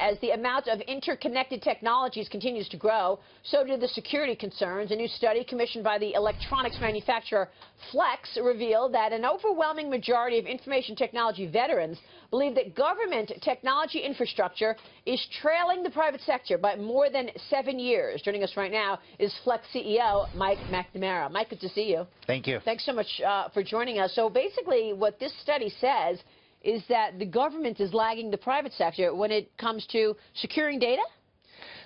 as the amount of interconnected technologies continues to grow, so do the security concerns. A new study commissioned by the electronics manufacturer Flex revealed that an overwhelming majority of information technology veterans believe that government technology infrastructure is trailing the private sector by more than 7 years. Joining us right now is Flex CEO Mike McNamara. Mike, good to see you. Thank you. Thanks so much for joining us. So basically what this study says is that the government is lagging the private sector when it comes to securing data?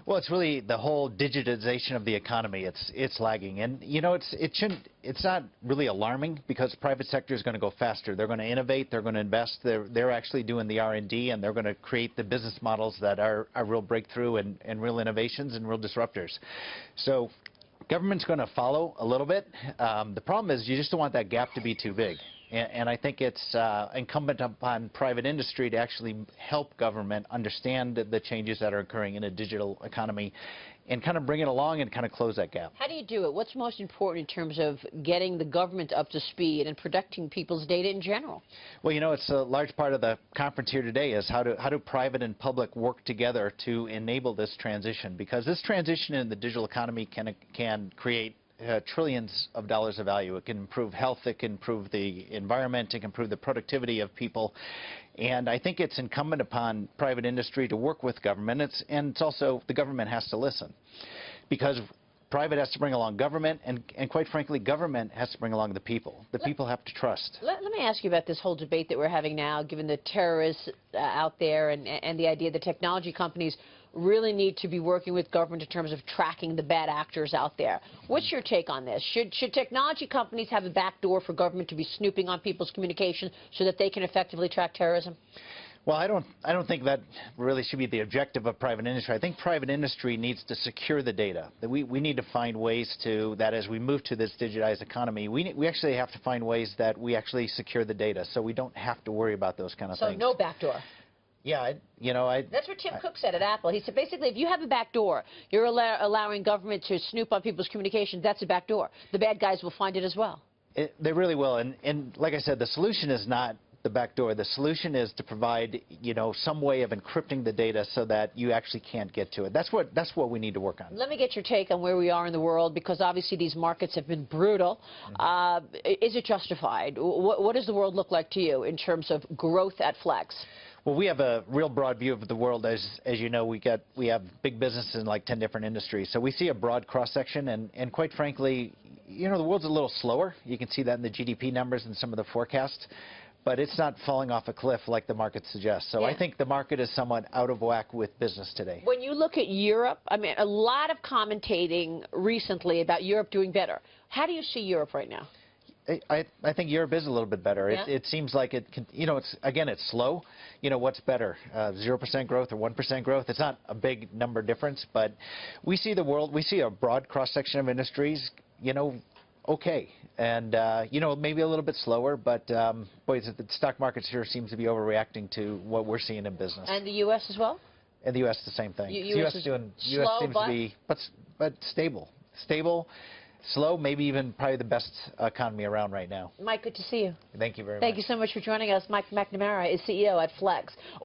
Well, it's really the whole digitization of the economy. It's lagging, and you know it's not really alarming because the private sector is going to go faster. They're going to innovate. They're going to invest. They're actually doing the R&D, and they're going to create the business models that are real breakthrough and real innovations and real disruptors. So government's going to follow a little bit. The problem is you just don't want that gap to be too big. And I think it's incumbent upon private industry to actually help government understand the changes that are occurring in a digital economy and kind of bring it along and kind of close that gap. How do you do it? What's most important in terms of getting the government up to speed and protecting people's data in general? Well, you know, it's a large part of the conference here today is how do private and public work together to enable this transition, because this transition in the digital economy can create trillions of dollars of value. It can improve health, it can improve the environment, it can improve the productivity of people. And I think it's incumbent upon private industry to work with government. It's also the government has to listen, because private has to bring along government, and quite frankly, government has to bring along the people. The people have to trust. Let me ask you about this whole debate that we're having now, given the terrorists out there and the idea that technology companies really need to be working with government in terms of tracking the bad actors out there. What's your take on this? Should technology companies have a backdoor for government to be snooping on people's communication so that they can effectively track terrorism? Well, I don't think that really should be the objective of private industry. I think private industry needs to secure the data. We need to find ways that as we move to this digitized economy, we actually have to find ways that we actually secure the data so we don't have to worry about those kind of things. So no backdoor? Yeah, That's what Tim Cook said at Apple. He said basically if you have a backdoor, you're allowing government to snoop on people's communications, that's a backdoor. The bad guys will find it as well. They really will. And like I said, the solution is not the back door. The solution is to provide, some way of encrypting the data so that you actually can't get to it. That's what we need to work on. Let me get your take on where we are in the world, because obviously these markets have been brutal. Is it justified? What does the world look like to you in terms of growth at Flex? Well, we have a real broad view of the world. As you know, we have big businesses in like 10 different industries. So we see a broad cross-section, and quite frankly, the world's a little slower. You can see that in the GDP numbers and some of the forecasts. But it's not falling off a cliff like the market suggests. So I think the market is somewhat out of whack with business today. When you look at Europe, I mean, a lot of commentating recently about Europe doing better. How do you see Europe right now? I think Europe is a little bit better. Yeah? It seems like it can, it's slow. What's better, 0% growth or 1% growth? It's not a big number difference, but we see the world, we see a broad cross-section of industries, okay. And, maybe a little bit slower, but, boy, the stock market sure seems to be overreacting to what we're seeing in business. And the U.S. as well? In the U.S., the same thing. U.S. seems to be, but stable. Stable, slow, maybe even probably the best economy around right now. Mike, good to see you. Thank you very much. Thank you so much for joining us. Mike McNamara is CEO at Flex.